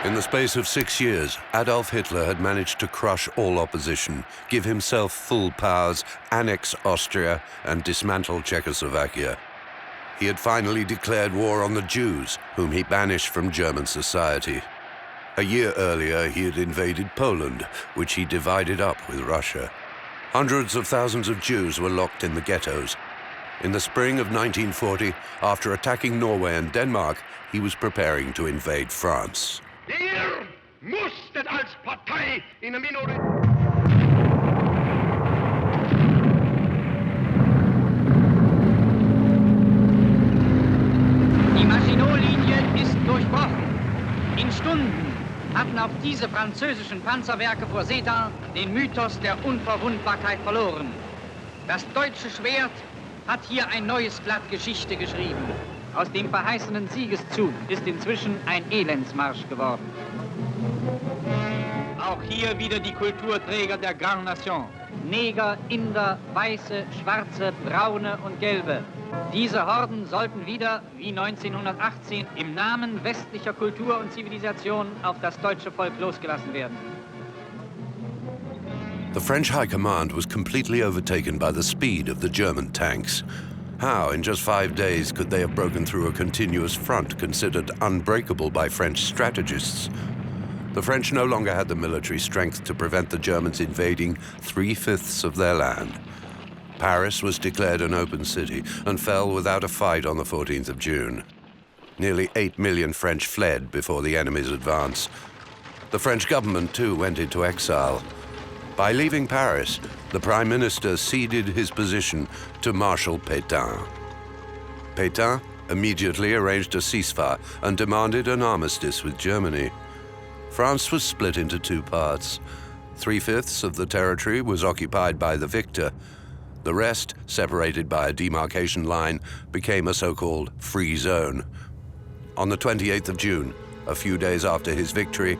In the space of 6 years, Adolf Hitler had managed to crush all opposition, give himself full powers, annex Austria, and dismantle Czechoslovakia. He had finally declared war on the Jews, whom he banished from German society. A year earlier, he had invaded Poland, which he divided up with Russia. Hundreds of thousands of Jews were locked in the ghettos. In the spring of 1940, after attacking Norway and Denmark, he was preparing to invade France. Ihr musstet als Partei in der Minorität. Die Maginot-Linie ist durchbrochen. In Stunden hatten auch diese französischen Panzerwerke vor Sedan den Mythos der Unverwundbarkeit verloren. Das deutsche Schwert hat hier ein neues Blatt Geschichte geschrieben. Aus dem verheißenen Siegeszug ist inzwischen ein Elendsmarsch geworden. Auch hier wieder die Kulturträger der Grande Nation. Neger, Inder, Weiße, Schwarze, Braune und Gelbe. Diese Horden sollten wieder, wie 1918, im Namen westlicher Kultur und Zivilisation auf das deutsche Volk losgelassen werden. The French High Command was completely overtaken by the speed of the German tanks. How, in just 5 days, could they have broken through a continuous front considered unbreakable by French strategists? The French no longer had the military strength to prevent the Germans invading 3/5 of their land. Paris was declared an open city and fell without a fight on the 14th of June. Nearly 8 million French fled before the enemy's advance. The French government, too, went into exile. By leaving Paris, the Prime Minister ceded his position to Marshal Pétain. Pétain immediately arranged a ceasefire and demanded an armistice with Germany. France was split into 2 parts. 3/5 of the territory was occupied by the victor. The rest, separated by a demarcation line, became a so-called free zone. On the 28th of June, a few days after his victory,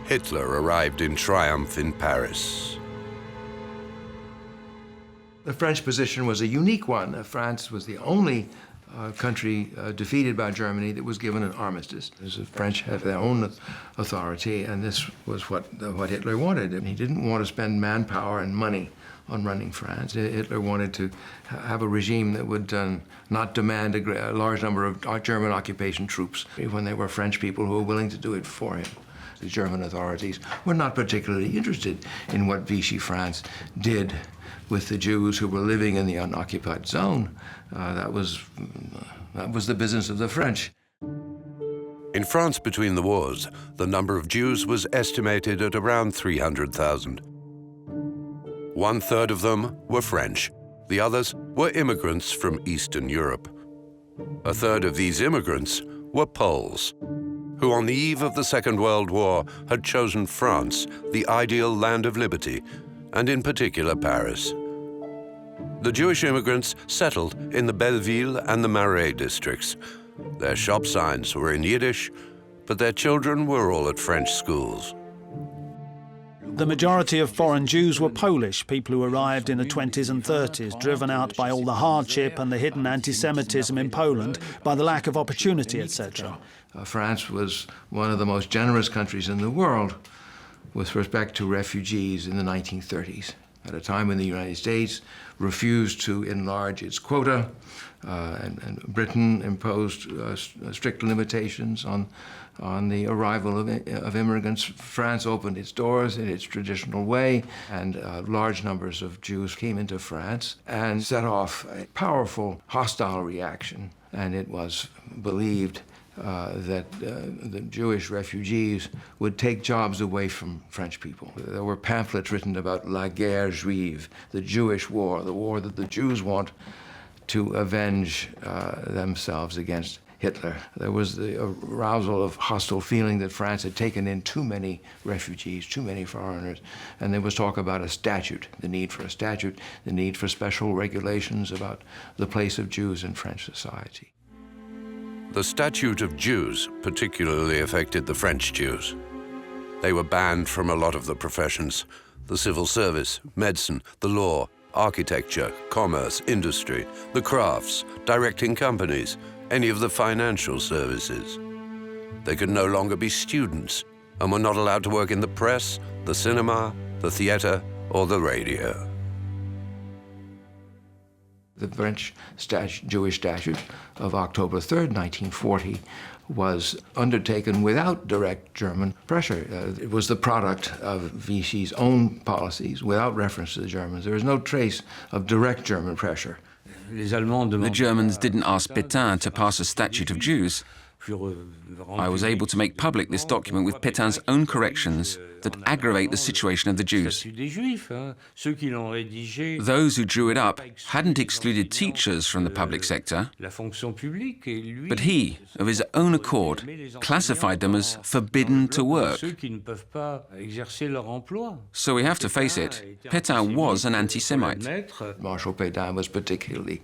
Hitler arrived in triumph in Paris. The French position was a unique one. France was the only country defeated by Germany that was given an armistice. The French have their own authority, and this was what Hitler wanted. And he didn't want to spend manpower and money on running France. Hitler wanted to have a regime that would not demand a large number of German occupation troops when there were French people who were willing to do it for him. The German authorities were not particularly interested in what Vichy France did with the Jews who were living in the unoccupied zone. That was the business of the French. In France between the wars, the number of Jews was estimated at around 300,000. 1/3 of them were French. The others were immigrants from Eastern Europe. 1/3 of these immigrants were Poles, who on the eve of the Second World War had chosen France, the ideal land of liberty, and in particular Paris. The Jewish immigrants settled in the Belleville and the Marais districts. Their shop signs were in Yiddish, but their children were all at French schools. The majority of foreign Jews were Polish, people who arrived in the 20s and 30s, driven out by all the hardship and the hidden anti-Semitism in Poland, by the lack of opportunity, etc. France was one of the most generous countries in the world with respect to refugees in the 1930s, at a time when the United States refused to enlarge its quota, and Britain imposed strict limitations on the arrival of immigrants. France opened its doors in its traditional way, and large numbers of Jews came into France and set off a powerful hostile reaction. And it was believed that the Jewish refugees would take jobs away from French people. There were pamphlets written about La Guerre Juive, the Jewish war, the war that the Jews want to avenge themselves against Hitler. There was the arousal of hostile feeling that France had taken in too many refugees, too many foreigners, and there was talk about a statute, the need for a statute, the need for special regulations about the place of Jews in French society. The Statute of Jews particularly affected the French Jews. They were banned from a lot of the professions: the civil service, medicine, the law, architecture, commerce, industry, the crafts, directing companies, any of the financial services. They could no longer be students, and were not allowed to work in the press, the cinema, the theater, or the radio. The French Jewish statute of October 3rd, 1940, was undertaken without direct German pressure. It was the product of Vichy's own policies without reference to the Germans. There is no trace of direct German pressure. The Germans didn't ask Pétain to pass a statute of Jews. I was able to make public this document with Pétain's own corrections that aggravate the situation of the Jews. Those who drew it up hadn't excluded teachers from the public sector, but he, of his own accord, classified them as forbidden to work. So we have to face it, Pétain was an anti-Semite. Marshal Pétain was particularly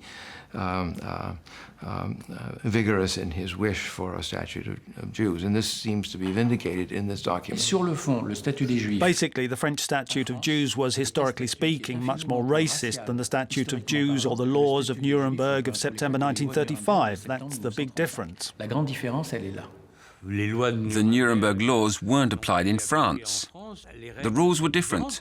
vigorous in his wish for a statute of Jews, and this seems to be vindicated in this document. Basically, the French Statute of Jews was, historically speaking, much more racist than the Statute of Jews or the laws of Nuremberg of September 1935. That's the big difference. The Nuremberg laws weren't applied in France. The rules were different.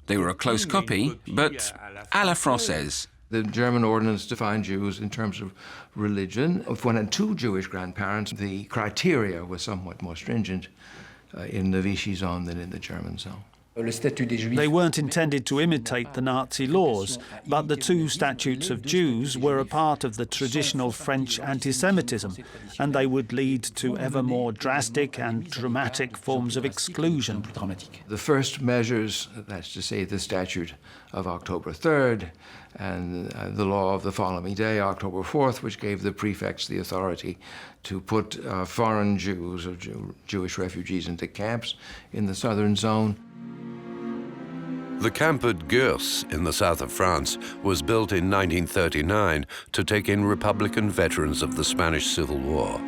They were a close copy, but à la française. The German ordinance defined Jews in terms of religion. If one had two Jewish grandparents, the criteria was somewhat more stringent in the Vichy zone than in the German zone. They weren't intended to imitate the Nazi laws, but the two statutes of Jews were a part of the traditional French anti-Semitism, and they would lead to ever more drastic and dramatic forms of exclusion. The first measures, that's to say the statute of October 3rd, and the law of the following day, October 4th, which gave the prefects the authority to put foreign Jews or Jewish refugees into camps in the southern zone. The camp at Gurs in the south of France was built in 1939 to take in Republican veterans of the Spanish Civil War.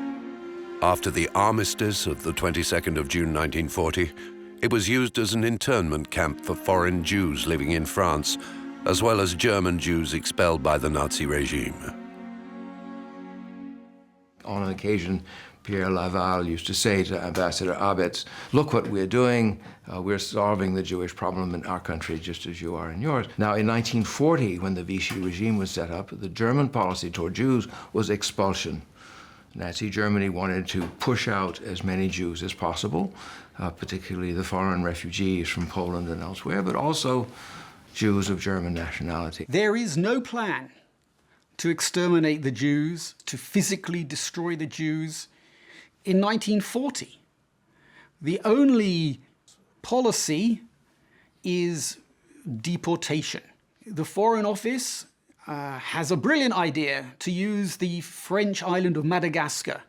After the armistice of the 22nd of June 1940, it was used as an internment camp for foreign Jews living in France, as well as German Jews expelled by the Nazi regime. On an occasion, Pierre Laval used to say to Ambassador Abetz, look what we're doing, we're solving the Jewish problem in our country just as you are in yours. Now, in 1940, when the Vichy regime was set up, the German policy toward Jews was expulsion. Nazi Germany wanted to push out as many Jews as possible, particularly the foreign refugees from Poland and elsewhere, but also Jews of German nationality. There is no plan to exterminate the Jews, to physically destroy the Jews. In 1940, the only policy is deportation. The Foreign Office has a brilliant idea to use the French island of Madagascar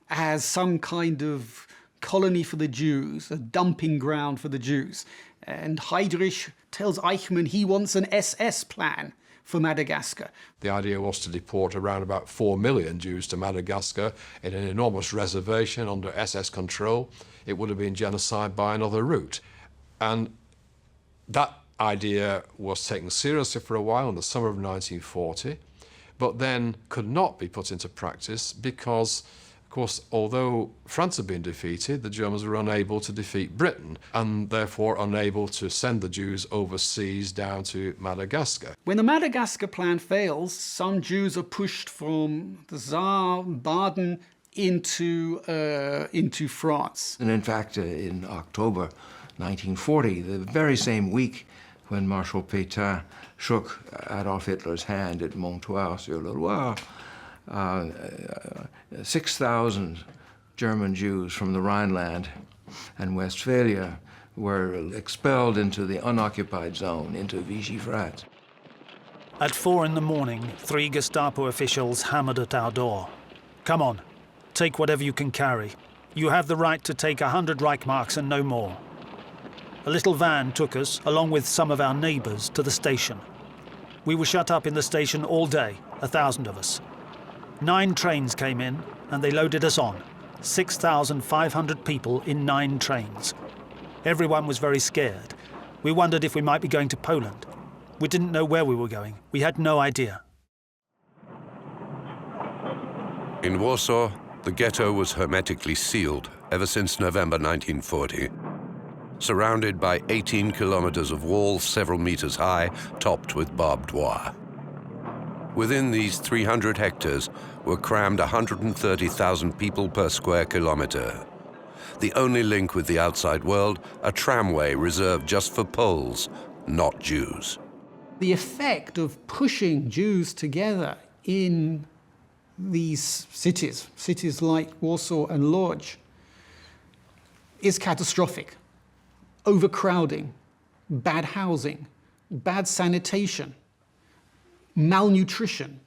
as some kind of colony for the Jews, a dumping ground for the Jews. And Heydrich tells Eichmann he wants an SS plan for Madagascar. The idea was to deport around about 4 million Jews to Madagascar in an enormous reservation under SS control. It would have been genocide by another route. And that idea was taken seriously for a while in the summer of 1940, but then could not be put into practice because, of course, although France had been defeated, the Germans were unable to defeat Britain and therefore unable to send the Jews overseas down to Madagascar. When the Madagascar plan fails, some Jews are pushed from the Saar, Baden, into France. And in fact, in October 1940, the very same week when Marshal Pétain shook Adolf Hitler's hand at Montoire-sur-le-Loire, 6,000 German Jews from the Rhineland and Westphalia were expelled into the unoccupied zone, into Vichy France. At 4 in the morning, 3 Gestapo officials hammered at our door. Come on, take whatever you can carry. You have the right to take 100 Reichmarks and no more. A little van took us, along with some of our neighbours, to the station. We were shut up in the station all day, 1,000 of us. 9 trains came in, and they loaded us on. 6,500 people in 9 trains. Everyone was very scared. We wondered if we might be going to Poland. We didn't know where we were going. We had no idea. In Warsaw, the ghetto was hermetically sealed ever since November 1940. Surrounded by 18 kilometers of walls several meters high, topped with barbed wire. Within these 300 hectares were crammed 130,000 people per square kilometer. The only link with the outside world, a tramway reserved just for Poles, not Jews. The effect of pushing Jews together in these cities like Warsaw and Łódź, is catastrophic. Overcrowding, bad housing, bad sanitation, malnutrition.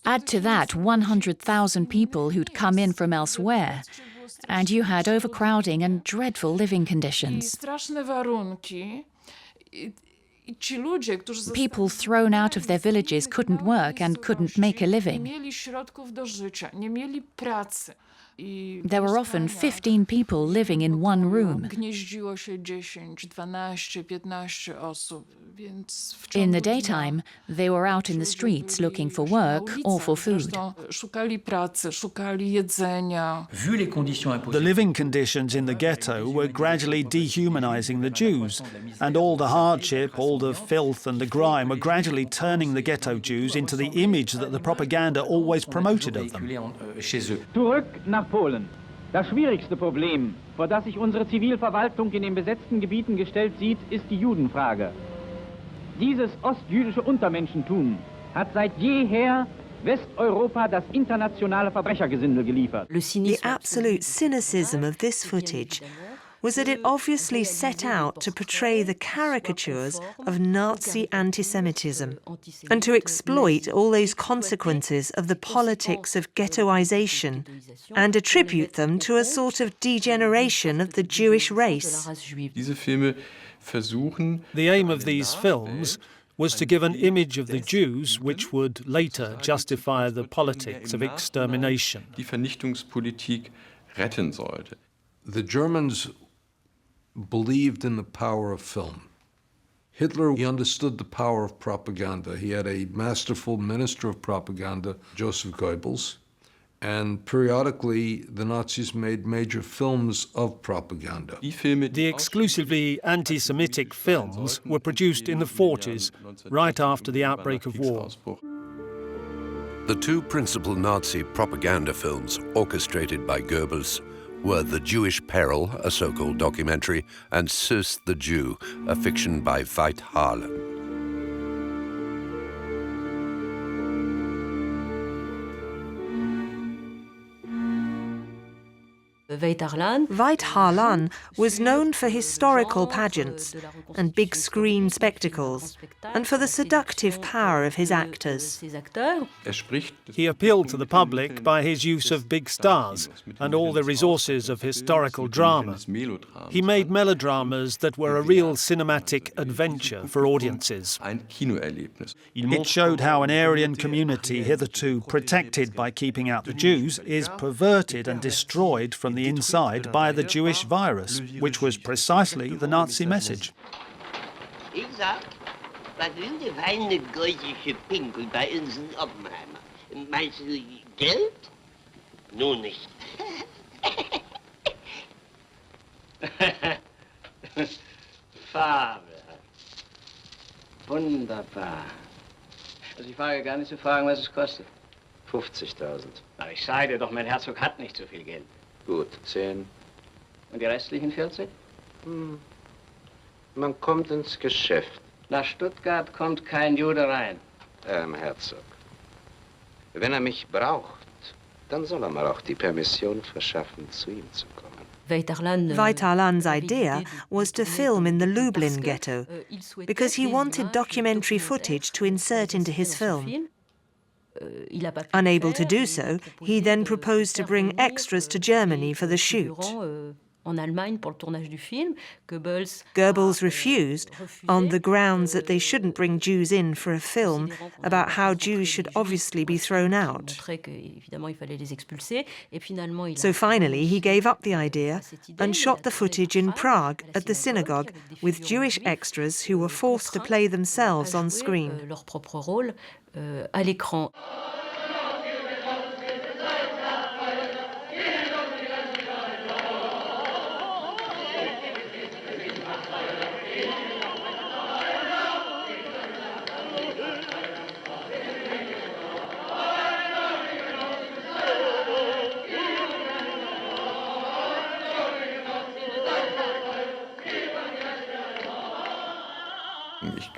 Add to that 100,000 people who'd come in from elsewhere, and you had overcrowding and dreadful living conditions. People thrown out of their villages couldn't work and couldn't make a living. There were often 15 people living in one room. In the daytime, they were out in the streets looking for work or for food. The living conditions in the ghetto were gradually dehumanizing the Jews, and all the hardship, all the filth and the grime were gradually turning the ghetto Jews into the image that the propaganda always promoted of them. Zurück nach Polen. Das schwierigste Problem, vor das sich unsere Zivilverwaltung in den besetzten Gebieten gestellt sieht, ist die Judenfrage. Dieses ostjüdische Untermenschentum hat seit jeher Westeuropa das internationale Verbrechergesindel geliefert. The absolute cynicism of this footage was that it obviously set out to portray the caricatures of Nazi anti-Semitism and to exploit all those consequences of the politics of ghettoization and attribute them to a sort of degeneration of the Jewish race. The aim of these films was to give an image of the Jews which would later justify the politics of extermination. The Germans believed in the power of film. Hitler, he understood the power of propaganda. He had a masterful minister of propaganda, Joseph Goebbels, and periodically the Nazis made major films of propaganda. The exclusively anti-Semitic films were produced in the 40s, right after the outbreak of war. The two principal Nazi propaganda films orchestrated by Goebbels were The Jewish Peril, a so-called documentary, and Süß the Jew, a fiction by Veit Harlan. Veit Harlan was known for historical pageants and big screen spectacles, and for the seductive power of his actors. He appealed to the public by his use of big stars and all the resources of historical drama. He made melodramas that were a real cinematic adventure for audiences. It showed how an Aryan community, hitherto protected by keeping out the Jews, is perverted and destroyed from the inside by the Jewish virus, which was precisely the Nazi message. Ich sag, was sind die feine goldische Pinkel bei uns in Oppenheimer? Meinst du Geld? Nun nicht. Fabel. Wunderbar. Also ich wage gar nicht zu fragen, was es kostet. 50.000. Na, ich sage dir doch, mein Herzog hat nicht so viel Geld. Gut, 10. Und die restlichen 40? Man kommt ins Geschäft. Nach Stuttgart kommt kein Jude rein. Herzog. Wenn er mich braucht, dann soll er mir auch die Permission verschaffen, zu ihm zu kommen. Veit Harlan's idea was to film in the Lublin ghetto because he wanted documentary footage to insert into his film. Unable to do so, he then proposed to bring extras to Germany for the shoot. Goebbels refused on the grounds that they shouldn't bring Jews in for a film about how Jews should obviously be thrown out. So finally he gave up the idea and shot the footage in Prague at the synagogue with Jewish extras who were forced to play themselves on screen.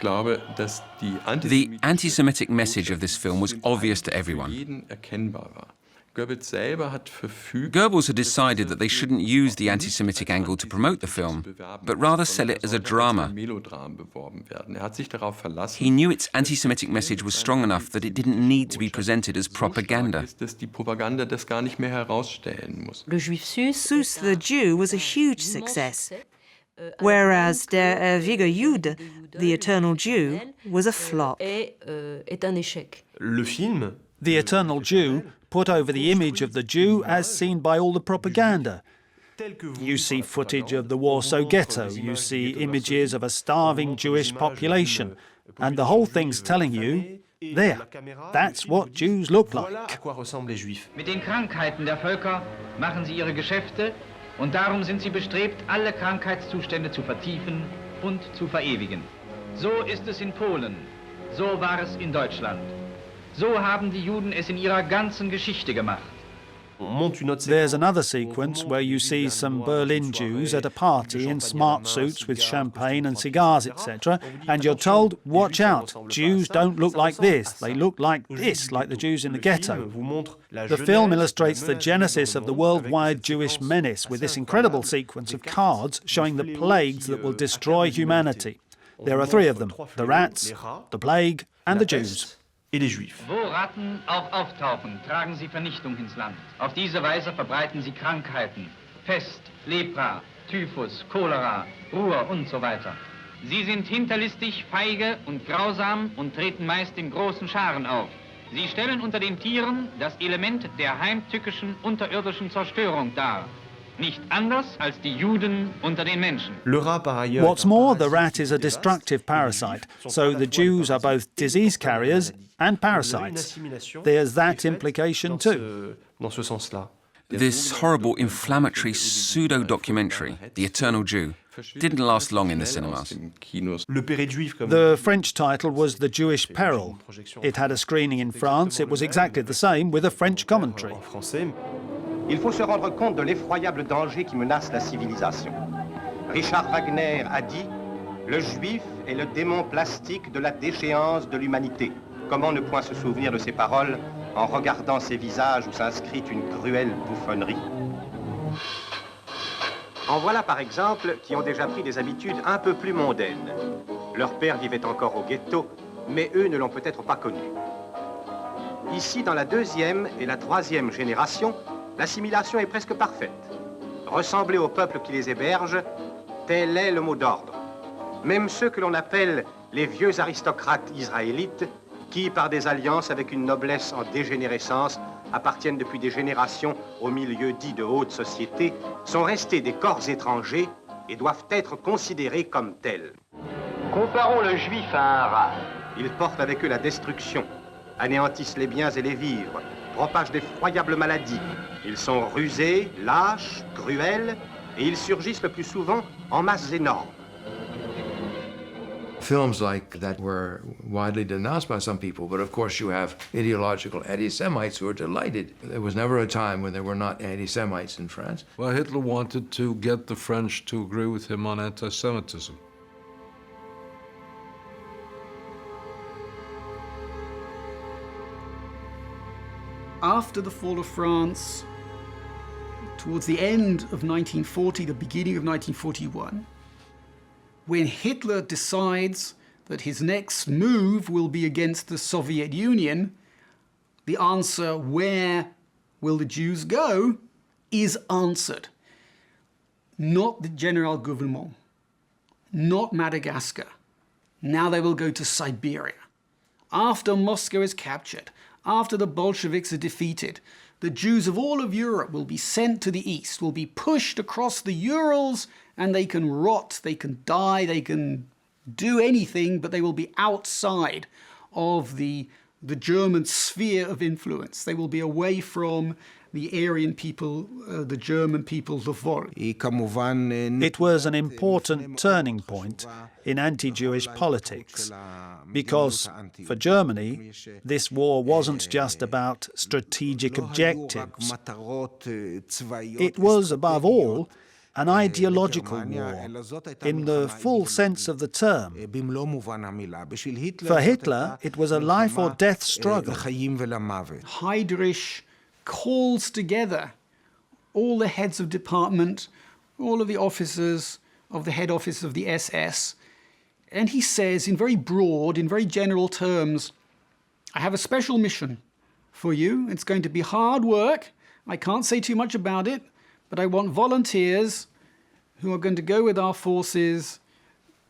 The anti-Semitic message of this film was obvious to everyone. Goebbels had decided that they shouldn't use the anti-Semitic angle to promote the film, but rather sell it as a drama. He knew its anti-Semitic message was strong enough that it didn't need to be presented as propaganda. Sus the Jew was a huge success, whereas Der ewige Jude, the Eternal Jew, was a flop. The Eternal Jew put over the image of the Jew as seen by all the propaganda. You see footage of the Warsaw Ghetto, you see images of a starving Jewish population, and the whole thing's telling you, there, that's what Jews look like. Mit den Krankheiten der Völker machen sie ihre Geschäfte und darum sind sie bestrebt, alle Krankheitszustände zu vertiefen und zu verewigen. So ist es in Polen, so war es in Deutschland. So haben die Juden es in ihrer ganzen Geschichte gemacht. There's another sequence where you see some Berlin Jews at a party in smart suits with champagne and cigars, etc., and you're told, watch out, Jews don't look like this, they look like this, like the Jews in the ghetto. The film illustrates the genesis of the worldwide Jewish menace with this incredible sequence of cards showing the plagues that will destroy humanity. There are three of them, the rats, the plague, and the Jews. Wo Ratten auch auftauchen, tragen sie Vernichtung ins Land. Auf diese Weise verbreiten sie Krankheiten, Pest, Lepra, Typhus, Cholera, Ruhr und so weiter. Sie sind hinterlistig, feige und grausam und treten meist in großen Scharen auf. Sie stellen unter den Tieren das Element der heimtückischen unterirdischen Zerstörung dar. Nicht anders als die Juden unter den Menschen. What's more, the rat is a destructive parasite, so the Jews are both disease carriers and parasites. There's that implication too. This horrible, inflammatory pseudo-documentary, The Eternal Jew, didn't last long in the cinemas. The French title was The Jewish Peril. It had a screening in France. It was exactly the same with a French commentary. Il faut se rendre compte de l'effroyable danger qui menace la civilisation. Richard Wagner a dit « Le juif est le démon plastique de la déchéance de l'humanité ». Comment ne point se souvenir de ces paroles en regardant ces visages où s'inscrit une cruelle bouffonnerie. En voilà par exemple qui ont déjà pris des habitudes un peu plus mondaines. Leur père vivait encore au ghetto, mais eux ne l'ont peut-être pas connu. Ici, dans la deuxième et la troisième génération, l'assimilation est presque parfaite. Ressembler au peuple qui les héberge, tel est le mot d'ordre. Même ceux que l'on appelle les vieux aristocrates israélites, qui, par des alliances avec une noblesse en dégénérescence, appartiennent depuis des générations au milieu dit de haute société, sont restés des corps étrangers et doivent être considérés comme tels. Comparons le juif à un rat. Ils portent avec eux la destruction, anéantissent les biens et les vivres, propagent d'effroyables maladies. Ils sont rusés, lâches, cruels, et ils surgissent le plus souvent en masses énormes. Films like that were widely denounced by some people, but of course you have ideological anti-Semites who are delighted. There was never a time when there were not anti-Semites in France. Well, Hitler wanted to get the French to agree with him on anti-Semitism. After the fall of France, towards the end of 1940, the beginning of 1941, when Hitler decides that his next move will be against the Soviet Union, the answer, where will the Jews go, is answered. Not the General Gouvernement, not Madagascar. Now they will go to Siberia. After Moscow is captured, after the Bolsheviks are defeated, the Jews of all of Europe will be sent to the east, will be pushed across the Urals, and they can rot, they can die, they can do anything, but they will be outside of the German sphere of influence. They will be away from the Aryan people, the German people, the Volk. It was an important turning point in anti-Jewish politics, because for Germany, this war wasn't just about strategic objectives. It was, above all, an ideological war, in the full sense of the term. For Hitler, it was a life or death struggle. Heydrich calls together all the heads of department, all of the officers of the head office of the SS, and he says in very broad, in very general terms, I have a special mission for you. It's going to be hard work. I can't say too much about it, but I want volunteers who are going to go with our forces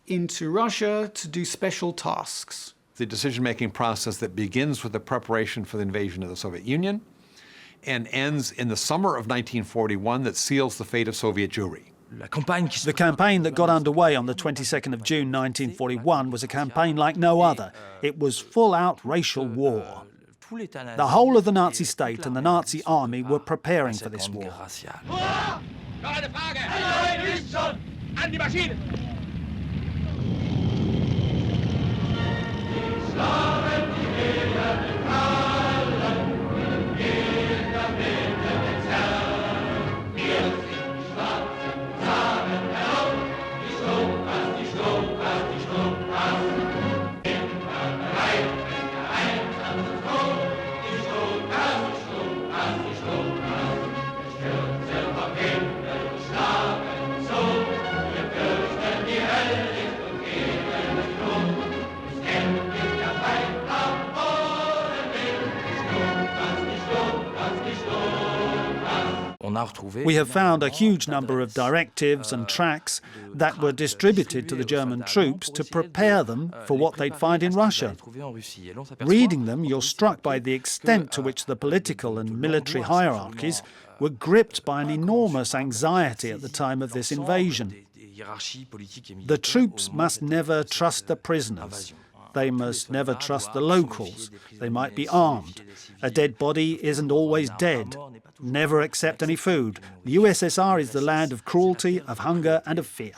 into Russia to do special tasks. The decision-making process that begins with the preparation for the invasion of the Soviet Union and ends in the summer of 1941 that seals the fate of Soviet Jewry. The campaign that got underway on the 22nd of June 1941 was a campaign like no other. It was full-out racial war. The whole of the Nazi state and the Nazi army were preparing for this war. We have found a huge number of directives and tracts that were distributed to the German troops to prepare them for what they'd find in Russia. Reading them, you're struck by the extent to which the political and military hierarchies were gripped by an enormous anxiety at the time of this invasion. The troops must never trust the prisoners. They must never trust the locals. They might be armed. A dead body isn't always dead. Never accept any food. The USSR is the land of cruelty, of hunger, and of fear.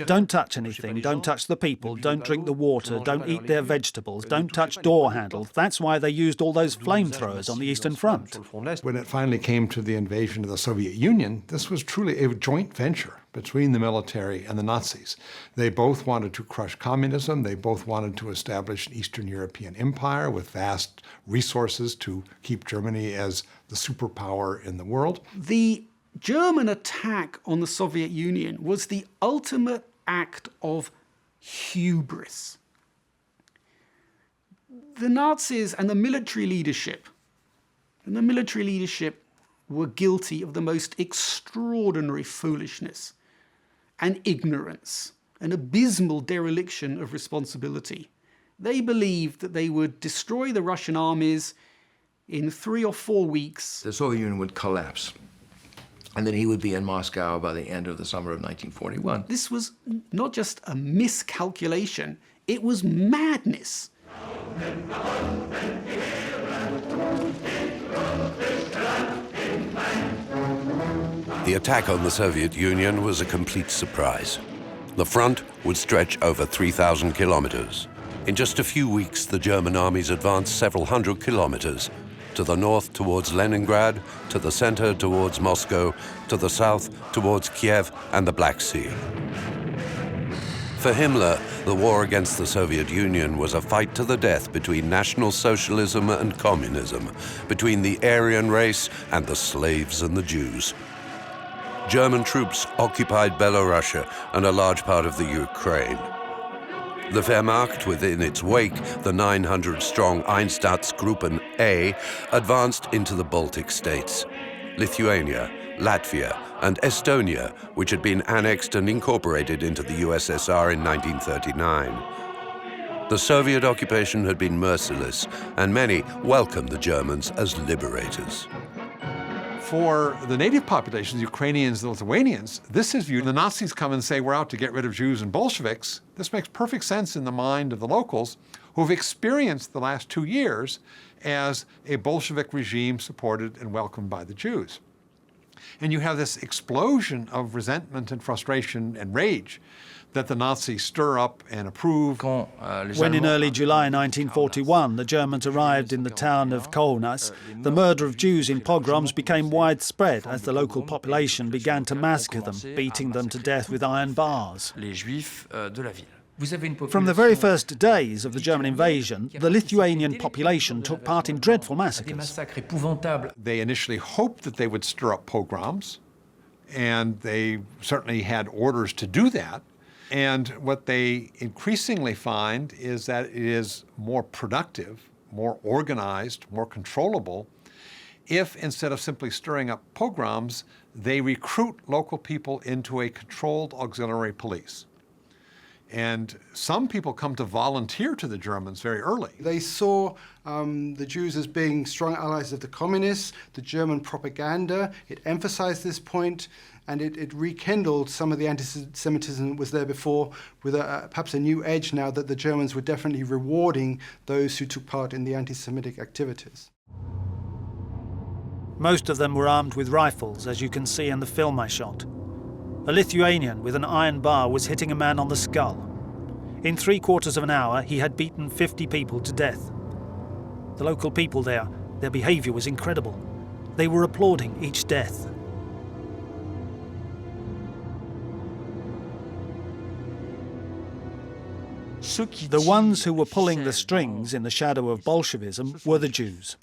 Don't touch anything. Don't touch the people. Don't drink the water. Don't eat their vegetables. Don't touch door handles. That's why they used all those flamethrowers on the Eastern Front. When it finally came to the invasion of the Soviet Union, this was truly a joint venture between the military and the Nazis. They both wanted to crush communism. They both wanted to establish an Eastern European empire with vast resources to keep Germany as the superpower in the world. The German attack on the Soviet Union was the ultimate act of hubris. The Nazis and the military leadership were guilty of the most extraordinary foolishness and ignorance, an abysmal dereliction of responsibility. They believed that they would destroy the Russian armies in 3 or 4 weeks. The Soviet Union would collapse, and then he would be in Moscow by the end of the summer of 1941. This was not just a miscalculation, it was madness. The attack on the Soviet Union was a complete surprise. The front would stretch over 3,000 kilometers. In just a few weeks, the German armies advanced several hundred kilometers, to the north towards Leningrad, to the center towards Moscow, to the south towards Kiev and the Black Sea. For Himmler, the war against the Soviet Union was a fight to the death between National Socialism and Communism, between the Aryan race and the slaves and the Jews. German troops occupied Belorussia and a large part of the Ukraine. The Wehrmacht, within its wake, the 900-strong Einsatzgruppen A, advanced into the Baltic states. Lithuania, Latvia, and Estonia, which had been annexed and incorporated into the USSR in 1939. The Soviet occupation had been merciless, and many welcomed the Germans as liberators. For the native populations, Ukrainians and Lithuanians, this is viewed. The Nazis come and say, we're out to get rid of Jews and Bolsheviks. This makes perfect sense in the mind of the locals who have experienced the last 2 years as a Bolshevik regime supported and welcomed by the Jews. And you have this explosion of resentment and frustration and rage that the Nazis stir up and approve. When in early July 1941 the Germans arrived in the town of Kaunas, the murder of Jews in pogroms became widespread as the local population began to massacre them, beating them to death with iron bars. From the very first days of the German invasion, the Lithuanian population took part in dreadful massacres. They initially hoped that they would stir up pogroms, and they certainly had orders to do that. And what they increasingly find is that it is more productive, more organized, more controllable if, instead of simply stirring up pogroms, they recruit local people into a controlled auxiliary police. And some people come to volunteer to the Germans very early. They saw the Jews as being strong allies of the communists. The German propaganda, it emphasized this point, and it rekindled some of the anti-Semitism that was there before with perhaps a new edge now that the Germans were definitely rewarding those who took part in the anti-Semitic activities. Most of them were armed with rifles, as you can see in the film I shot. A Lithuanian with an iron bar was hitting a man on the skull. In 3/4 of an hour, he had beaten 50 people to death. The local people there, their behaviour was incredible. They were applauding each death. The ones who were pulling the strings in the shadow of Bolshevism were the Jews.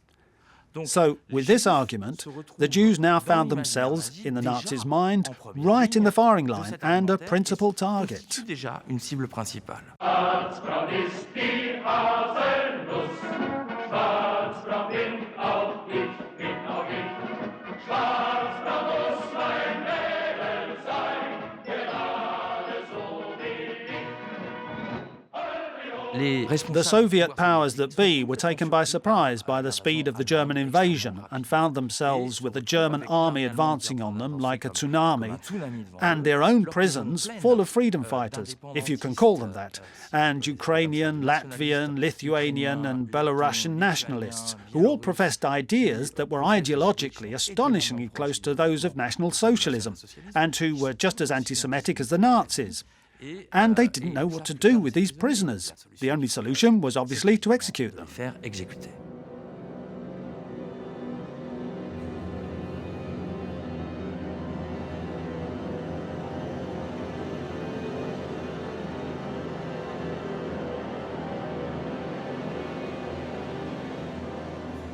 So, with this argument, the Jews now found themselves, in the Nazis' mind, right in the firing line and a principal target. The Soviet powers that be were taken by surprise by the speed of the German invasion and found themselves with the German army advancing on them like a tsunami, and their own prisons full of freedom fighters, if you can call them that, and Ukrainian, Latvian, Lithuanian and Belarusian nationalists, who all professed ideas that were ideologically astonishingly close to those of National Socialism, and who were just as anti-Semitic as the Nazis. And they didn't know what to do with these prisoners. The only solution was obviously to execute them.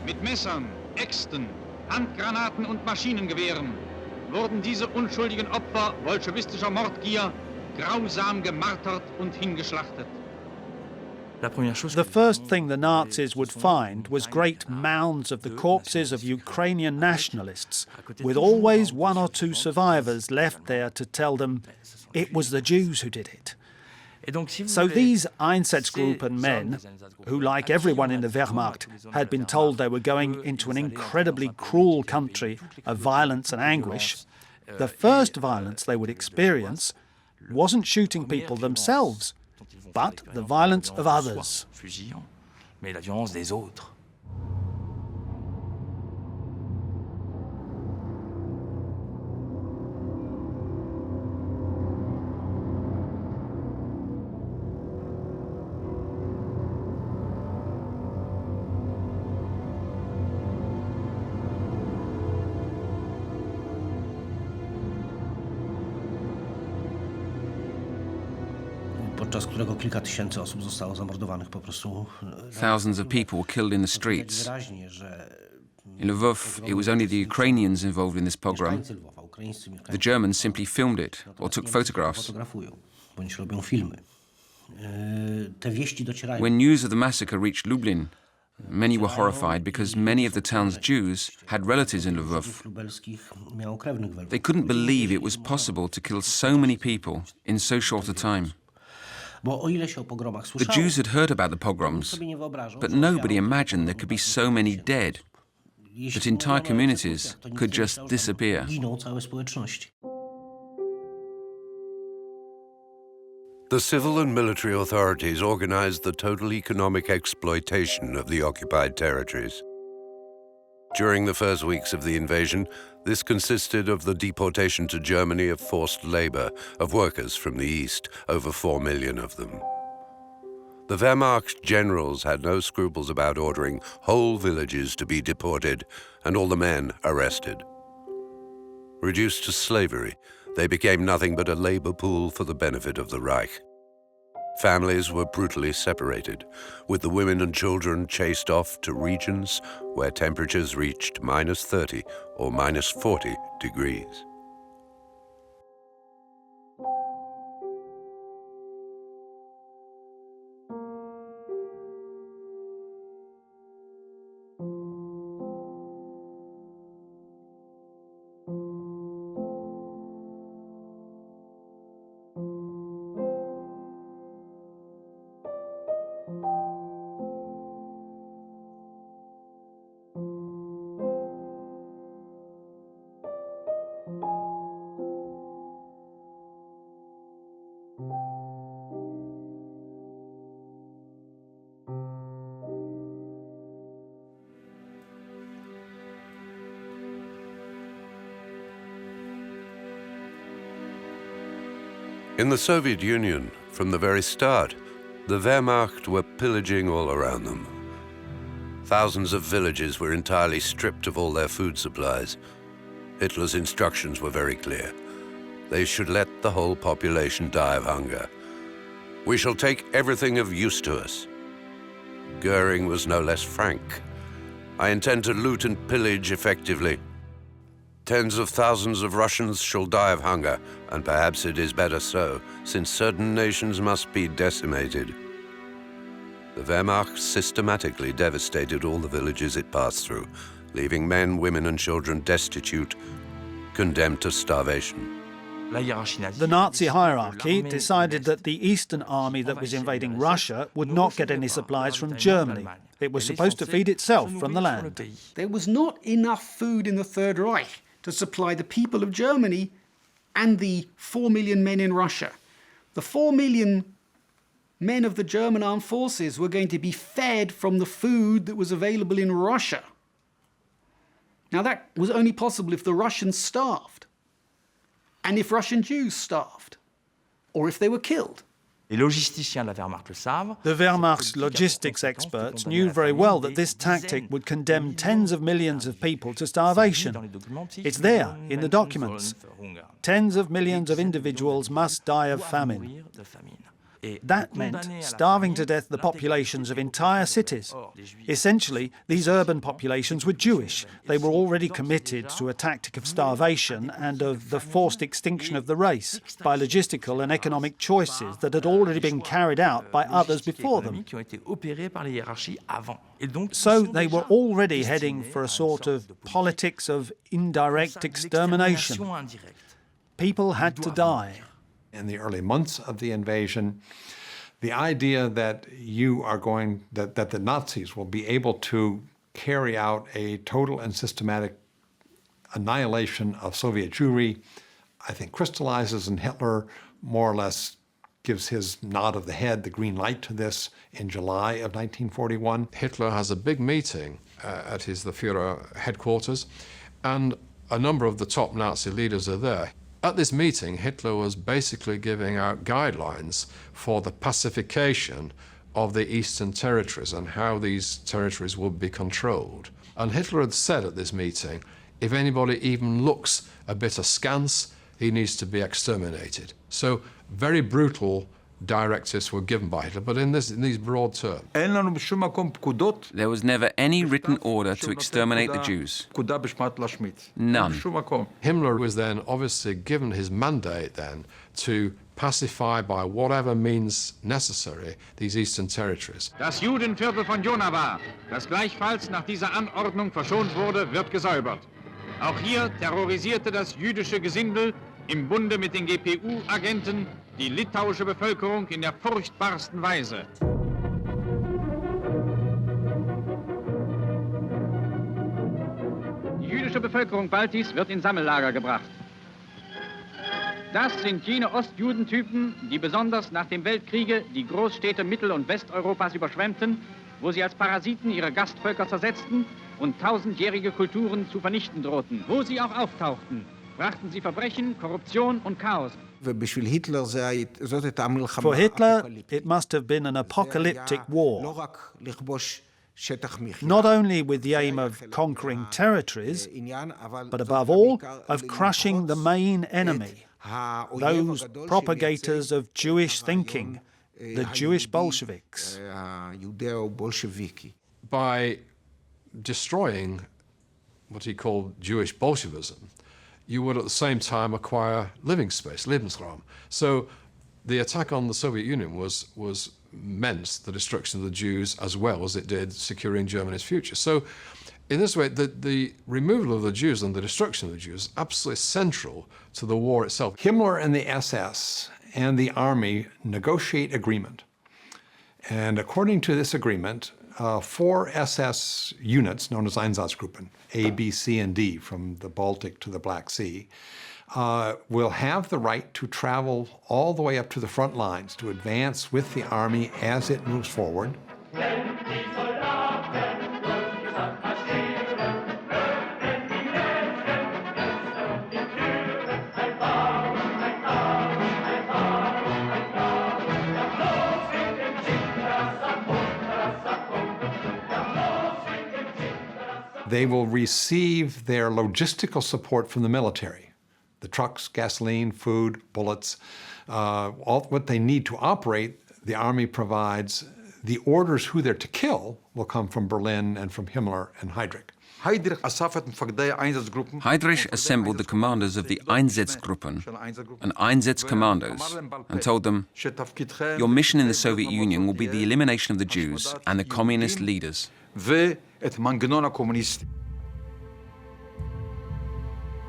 Mit Messern, Äxten, Handgranaten und Maschinengewehren wurden diese unschuldigen Opfer bolschewistischer Mordgier grausam gemartert und hingeschlachtet. The first thing the Nazis would find was great mounds of the corpses of Ukrainian nationalists, with always one or two survivors left there to tell them it was the Jews who did it. So these Einsatzgruppen men, who, like everyone in the Wehrmacht, had been told they were going into an incredibly cruel country of violence and anguish, the first violence they would experience wasn't shooting people themselves, but the violence of others. Thousands of people were killed in the streets. In Lvov, it was only the Ukrainians involved in this pogrom. The Germans simply filmed it or took photographs. When news of the massacre reached Lublin, many were horrified because many of the town's Jews had relatives in Lvov. They couldn't believe it was possible to kill so many people in so short a time. The Jews had heard about the pogroms, but nobody imagined there could be so many dead, that entire communities could just disappear. The civil and military authorities organized the total economic exploitation of the occupied territories. During the first weeks of the invasion, This consisted of the deportation to Germany of forced labor of workers from the East, over 4 million of them. The Wehrmacht's generals had no scruples about ordering whole villages to be deported and all the men arrested. Reduced to slavery, they became nothing but a labor pool for the benefit of the Reich. Families were brutally separated, with the women and children chased off to regions where temperatures reached -30 or -40 degrees. In the Soviet Union, from the very start, the Wehrmacht were pillaging all around them. Thousands of villages were entirely stripped of all their food supplies. Hitler's instructions were very clear. They should let the whole population die of hunger. We shall take everything of use to us. Goering was no less frank. I intend to loot and pillage effectively. Tens of thousands of Russians shall die of hunger, and perhaps it is better so, since certain nations must be decimated. The Wehrmacht systematically devastated all the villages it passed through, leaving men, women, and children destitute, condemned to starvation. The Nazi hierarchy decided that the Eastern Army that was invading Russia would not get any supplies from Germany. It was supposed to feed itself from the land. There was not enough food in the Third Reich to supply the people of Germany and the 4 million men in Russia. The 4 million men of the German armed forces were going to be fed from the food that was available in Russia. Now that was only possible if the Russians starved, and if Russian Jews starved, or if they were killed. The Wehrmacht's logistics experts knew very well that this tactic would condemn tens of millions of people to starvation. It's there, in the documents. Tens of millions of individuals must die of famine. That meant starving to death the populations of entire cities. Essentially, these urban populations were Jewish. They were already committed to a tactic of starvation and of the forced extinction of the race by logistical and economic choices that had already been carried out by others before them. So they were already heading for a sort of politics of indirect extermination. People had to die. In the early months of the invasion, the idea that that the Nazis will be able to carry out a total and systematic annihilation of Soviet Jewry, I think crystallizes, and Hitler more or less gives his nod of the head, the green light to this in July of 1941. Hitler has a big meeting at the Führer headquarters, and a number of the top Nazi leaders are there. At this meeting, Hitler was basically giving out guidelines for the pacification of the Eastern territories and how these territories would be controlled. And Hitler had said at this meeting, if anybody even looks a bit askance, he needs to be exterminated. So very brutal directives were given by Hitler, but in these broad terms. There was never any written order to exterminate the Jews. None. Himmler was then obviously given his mandate then to pacify by whatever means necessary these eastern territories. Das Judenviertel von Jonava, das gleichfalls nach dieser Anordnung verschont wurde, wird gesäubert. Auch hier terrorisierte das jüdische Gesindel im Bunde mit den GPU-Agenten die litauische Bevölkerung in der furchtbarsten Weise. Die jüdische Bevölkerung Baltis wird in Sammellager gebracht. Das sind jene Ostjudentypen, die besonders nach dem Weltkriege die Großstädte Mittel- und Westeuropas überschwemmten wo sie als Parasiten ihre Gastvölker zersetzten und tausendjährige Kulturen zu vernichten drohten. Wo sie auch auftauchten, brachten sie Verbrechen, Korruption und Chaos. For Hitler, it must have been an apocalyptic war, not only with the aim of conquering territories, but above all, of crushing the main enemy, those propagators of Jewish thinking, the Jewish Bolsheviks. By destroying what he called Jewish Bolshevism, you would at the same time acquire living space, Lebensraum. So the attack on the Soviet Union was meant the destruction of the Jews as well as it did securing Germany's future. So in this way, the removal of the Jews and the destruction of the Jews is absolutely central to the war itself. Himmler and the SS and the army negotiate agreement. And according to this agreement, 4 SS units, known as Einsatzgruppen, A, B, C, and D, from the Baltic to the Black Sea, will have the right to travel all the way up to the front lines, to advance with the army as it moves forward. They will receive their logistical support from the military. The trucks, gasoline, food, bullets, all what they need to operate, the army provides. The orders who they're to kill will come from Berlin and from Himmler and Heydrich. Heydrich assembled the commanders of the Einsatzgruppen and Einsatzkommandos and told them, "Your mission in the Soviet Union will be the elimination of the Jews and the communist leaders."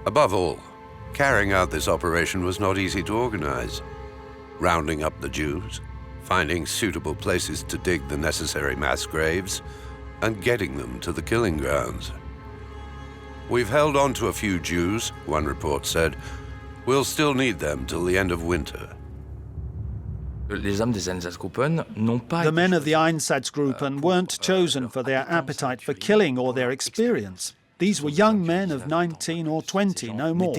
Above all, carrying out this operation was not easy to organize. Rounding up the Jews, finding suitable places to dig the necessary mass graves, and getting them to the killing grounds. "We've held on to a few Jews," one report said. "We'll still need them till the end of winter." The men of the Einsatzgruppen weren't chosen for their appetite for killing or their experience. These were young men of 19 or 20, no more.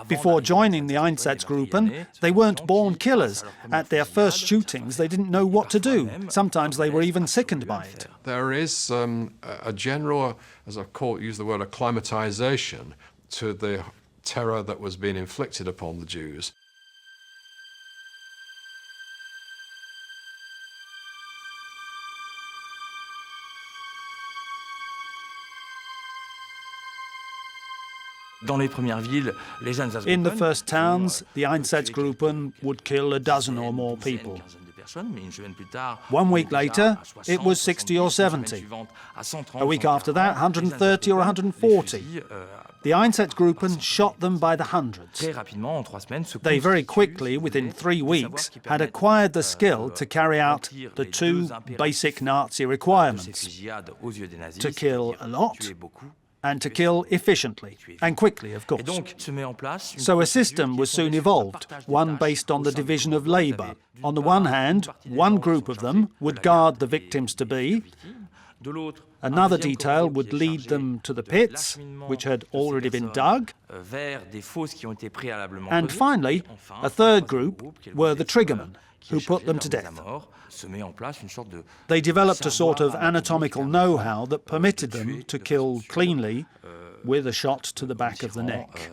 Before joining the Einsatzgruppen, they weren't born killers. At their first shootings, they didn't know what to do. Sometimes they were even sickened by it. There is a general, as I use the word, acclimatization to the terror that was being inflicted upon the Jews. In the first towns, the Einsatzgruppen would kill a dozen or more people. 1 week later, it was 60 or 70. A week after that, 130 or 140. The Einsatzgruppen shot them by the hundreds. They very quickly, within 3 weeks, had acquired the skill to carry out the 2 basic Nazi requirements: to kill a lot and to kill efficiently, and quickly, of course. So a system was soon evolved, one based on the division of labour. On the one hand, one group of them would guard the victims-to-be, another detail would lead them to the pits, which had already been dug, and finally, a third group were the triggermen, who put them to death. They developed a sort of anatomical know-how that permitted them to kill cleanly with a shot to the back of the neck.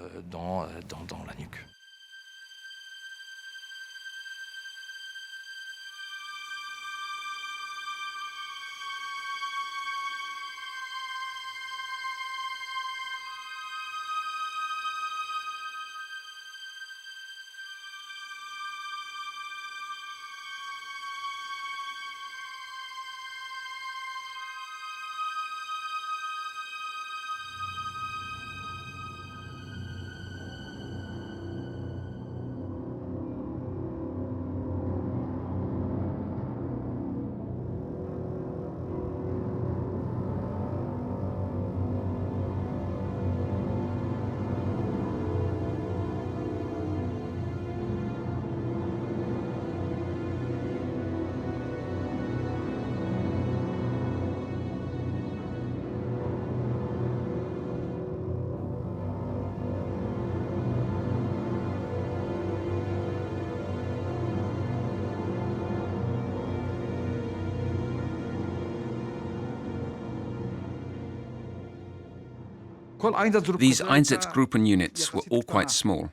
These Einsatzgruppen units were all quite small.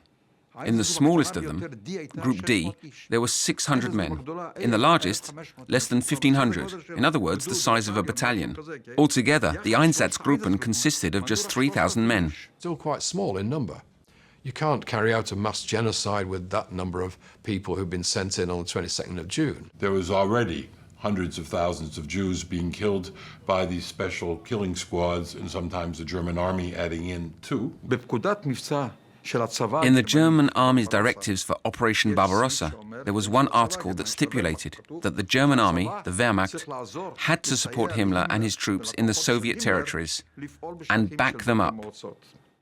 In the smallest of them, Group D, there were 600 men. In the largest, less than 1,500. In other words, the size of a battalion. Altogether, the Einsatzgruppen consisted of just 3,000 men. Still quite small in number. You can't carry out a mass genocide with that number of people who've been sent in on the 22nd of June. There was already hundreds of thousands of Jews being killed by these special killing squads, and sometimes the German army adding in too. In the German army's directives for Operation Barbarossa, there was one article that stipulated that the German army, the Wehrmacht, had to support Himmler and his troops in the Soviet territories and back them up.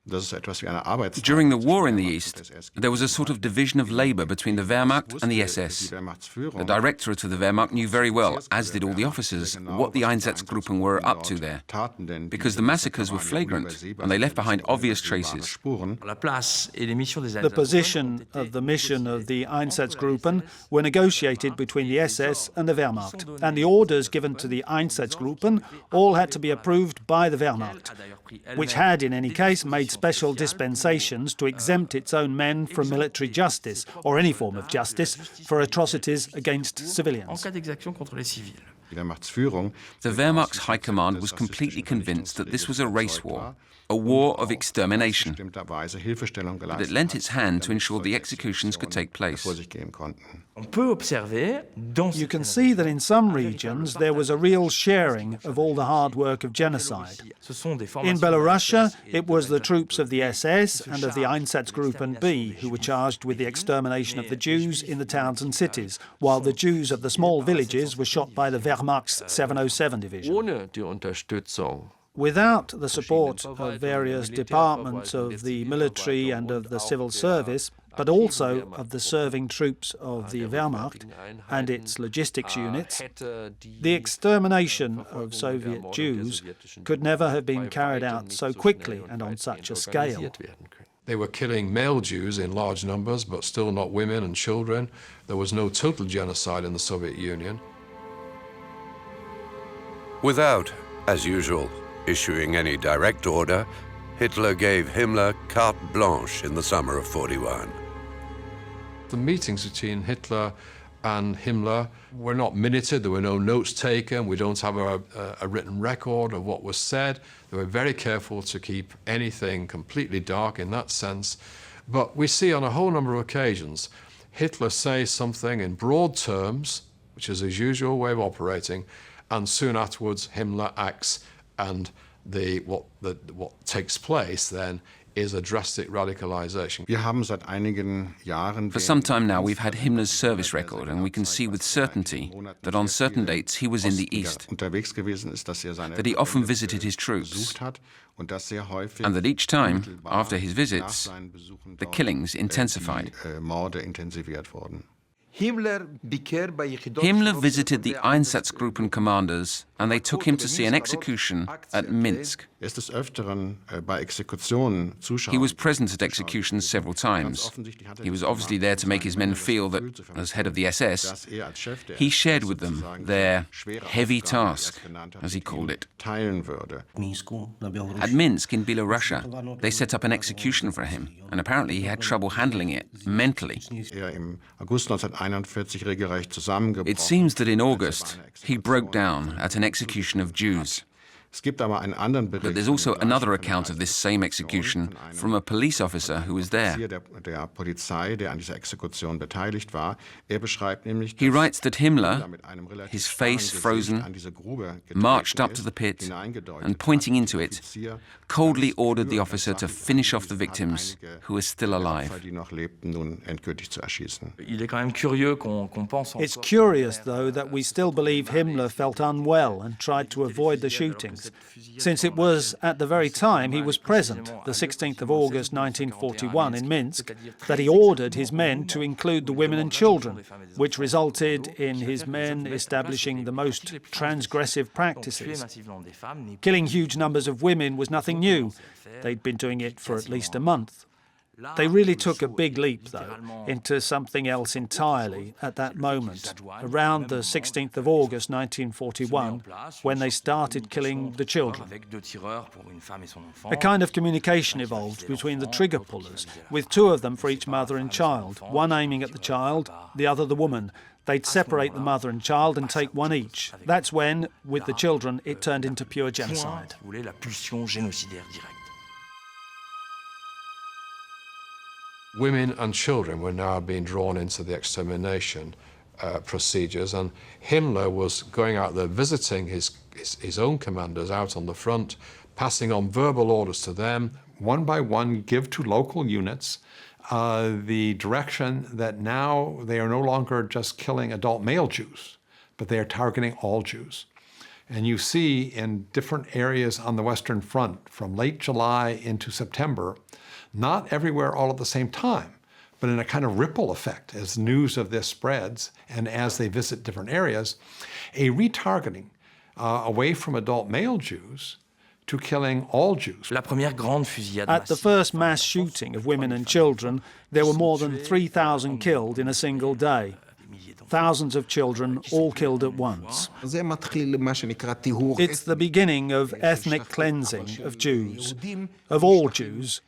During the war in the East, there was a sort of division of labor between the Wehrmacht and the SS. The Directorate of the Wehrmacht knew very well, as did all the officers, what the Einsatzgruppen were up to there, because the massacres were flagrant and they left behind obvious traces. The position of the mission of the Einsatzgruppen were negotiated between the SS and the Wehrmacht, and the orders given to the Einsatzgruppen all had to be approved by the Wehrmacht, which had in any case made special dispensations to exempt its own men from military justice or any form of justice for atrocities against civilians. The Wehrmacht's High Command was completely convinced that this was a race war, a war of extermination, but it lent its hand to ensure the executions could take place. You can see that in some regions there was a real sharing of all the hard work of genocide. In Belorussia, it was the troops of the SS and of the Einsatzgruppen B who were charged with the extermination of the Jews in the towns and cities, while the Jews of the small villages were shot by the Wehrmacht's 707 division. Without the support of various departments of the military and of the civil service, but also of the serving troops of the Wehrmacht and its logistics units, the extermination of Soviet Jews could never have been carried out so quickly and on such a scale. They were killing male Jews in large numbers, but still not women and children. There was no total genocide in the Soviet Union. Without, as usual, issuing any direct order, Hitler gave Himmler carte blanche in the summer of '41. The meetings between Hitler and Himmler were not minuted. There were no notes taken. We don't have a written record of what was said. They were very careful to keep anything completely dark in that sense. But we see on a whole number of occasions Hitler says something in broad terms, which is his usual way of operating, and soon afterwards Himmler acts, and what takes place then is a drastic radicalization. For some time now, we've had Himmler's service record, and we can see with certainty that on certain dates he was in the East, that he often visited his troops, and that each time, after his visits, the killings intensified. Himmler visited the Einsatzgruppen commanders, and they took him to see an execution at Minsk. He was present at executions several times. He was obviously there to make his men feel that, as head of the SS, he shared with them their heavy task, as he called it. At Minsk, in Belorussia, they set up an execution for him, and apparently he had trouble handling it mentally. It seems that in August, he broke down at an execution of Jews. But there's also another account of this same execution from a police officer who was there. He writes that Himmler, his face frozen, marched up to the pit and, pointing into it, coldly ordered the officer to finish off the victims who were still alive. It's curious, though, that we still believe Himmler felt unwell and tried to avoid the shootings, since it was at the very time he was present, the 16th of August 1941 in Minsk, that he ordered his men to include the women and children, which resulted in his men establishing the most transgressive practices. Killing huge numbers of women was nothing new. They'd been doing it for at least a month. They really took a big leap, though, into something else entirely at that moment, around the 16th of August 1941, when they started killing the children. A kind of communication evolved between the trigger pullers, with two of them for each mother and child, one aiming at the child, the other the woman. They'd separate the mother and child and take one each. That's when, with the children, it turned into pure genocide. Women and children were now being drawn into the extermination procedures, and Himmler was going out there visiting his own commanders out on the front, passing on verbal orders to them. One by one, give to local units the direction that now they are no longer just killing adult male Jews, but they are targeting all Jews. And you see in different areas on the Western Front, from late July into September, not everywhere all at the same time, but in a kind of ripple effect as news of this spreads and as they visit different areas, a retargeting away from adult male Jews to killing all Jews. At the first mass shooting of women and children, there were more than 3,000 killed in a single day. Thousands of children, all killed at once. It's the beginning of ethnic cleansing of Jews, of all Jews,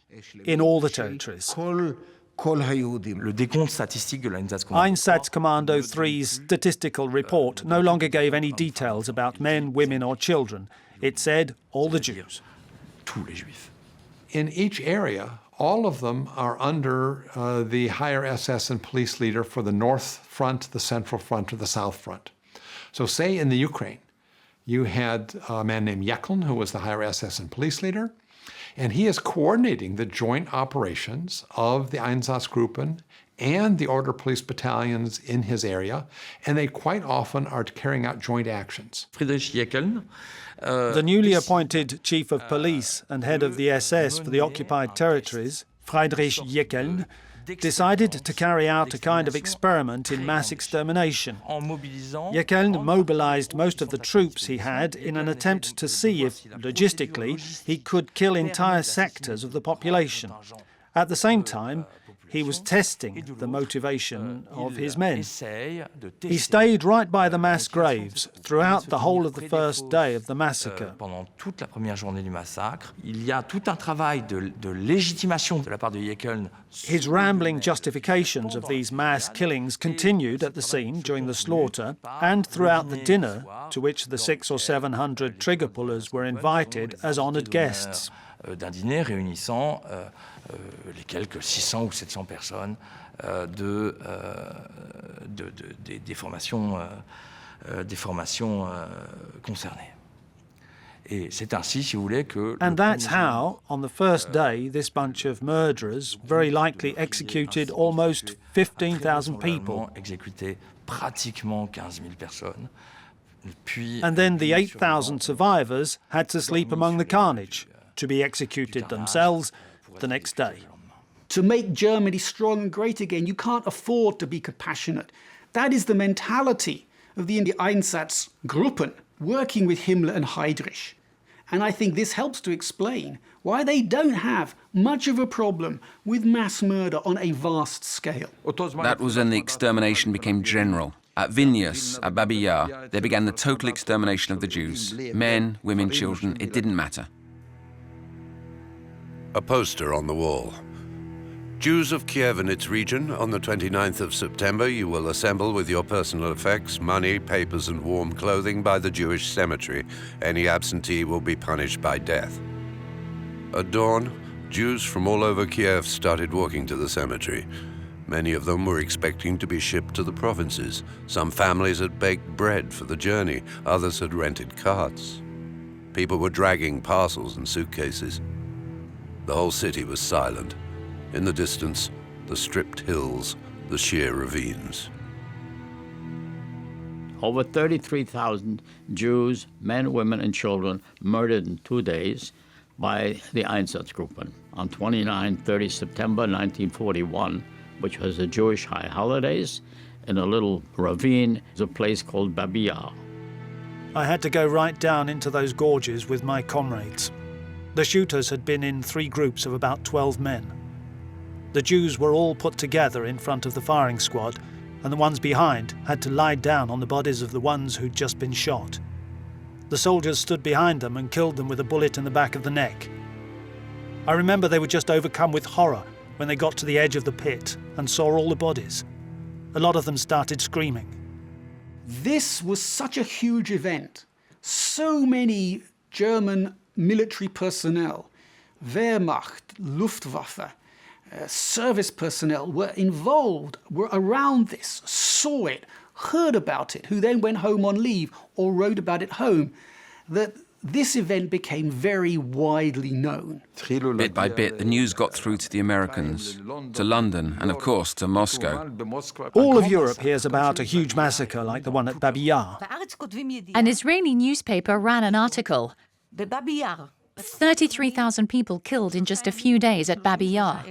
in all the territories. Einsatzkommando 3's statistical report no longer gave any details about men, women or children. It said all the Jews. In each area, all of them are under the higher SS and police leader for the North Front, the Central Front, or the South Front. So say in the Ukraine, you had a man named Yekeln, who was the higher SS and police leader, and he is coordinating the joint operations of the Einsatzgruppen and the Order Police battalions in his area, and they quite often are carrying out joint actions. The newly appointed chief of police and head of the SS for the occupied territories, Heydrich Yekeln, decided to carry out a kind of experiment in mass extermination. Yekeln mobilized most of the troops he had in an attempt to see if, logistically, he could kill entire sectors of the population. At the same time, he was testing the motivation of his men. He stayed right by the mass graves throughout the whole of the first day of the massacre. His rambling justifications of these mass killings continued at the scene during the slaughter and throughout the dinner to which the 600 or 700 trigger pullers were invited as honoured guests. D'un dîner réunissant les quelques 600 ou 700 personnes des formations concernées. Et c'est ainsi, si vous voulez, que... And that's how, on the first day, this bunch of murderers very likely executed almost 15,000 people. Exécuté pratiquement 15,000 personnes. And then the 8,000 survivors had to sleep among the carnage, to be executed themselves the next day. To make Germany strong and great again, you can't afford to be compassionate. That is the mentality of the Einsatzgruppen working with Himmler and Heydrich. And I think this helps to explain why they don't have much of a problem with mass murder on a vast scale. That was when the extermination became general. At Vilnius, at Babi Yar, they began the total extermination of the Jews. Men, women, children, it didn't matter. A poster on the wall. Jews of Kiev and its region, on the 29th of September, you will assemble with your personal effects, money, papers, and warm clothing by the Jewish cemetery. Any absentee will be punished by death. At dawn, Jews from all over Kiev started walking to the cemetery. Many of them were expecting to be shipped to the provinces. Some families had baked bread for the journey. Others had rented carts. People were dragging parcels and suitcases. The whole city was silent. In the distance, the stripped hills, the sheer ravines. Over 33,000 Jews, men, women, and children murdered in 2 days by the Einsatzgruppen on 29-30 September 1941, which was the Jewish high holidays, in a little ravine, a place called Babi Yar. I had to go right down into those gorges with my comrades. The shooters had been in 3 groups of about 12 men. The Jews were all put together in front of the firing squad, and the ones behind had to lie down on the bodies of the ones who'd just been shot. The soldiers stood behind them and killed them with a bullet in the back of the neck. I remember they were just overcome with horror when they got to the edge of the pit and saw all the bodies. A lot of them started screaming. This was such a huge event. So many German military personnel, Wehrmacht, Luftwaffe, service personnel were involved, were around this, saw it, heard about it, who then went home on leave or wrote about it home, that this event became very widely known. Bit by bit, the news got through to the Americans, to London, and of course to Moscow. All of Europe hears about a huge massacre like the one at Babi Yar. An Israeli newspaper ran an article. 33,000 people killed in just a few days at Babi Yar.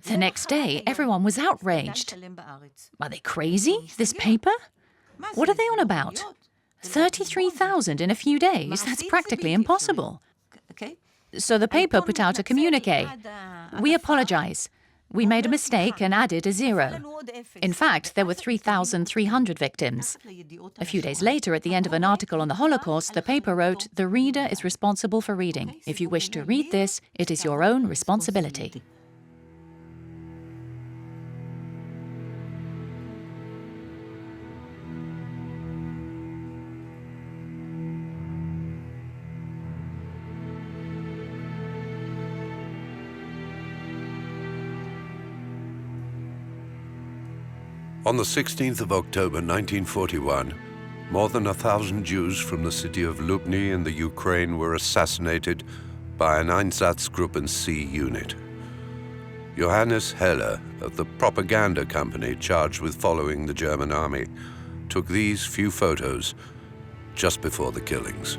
The next day, everyone was outraged. Are they crazy, this paper? What are they on about? 33,000 in a few days? That's practically impossible. So the paper put out a communiqué. We apologize. We made a mistake and added a 0. In fact, there were 3,300 victims. A few days later, at the end of an article on the Holocaust, the paper wrote, "The reader is responsible for reading. If you wish to read this, it is your own responsibility." On the 16th of October 1941, more than 1,000 Jews from the city of Lubny in the Ukraine were assassinated by an Einsatzgruppen C unit. Johannes Heller, of the propaganda company charged with following the German army, took these few photos just before the killings.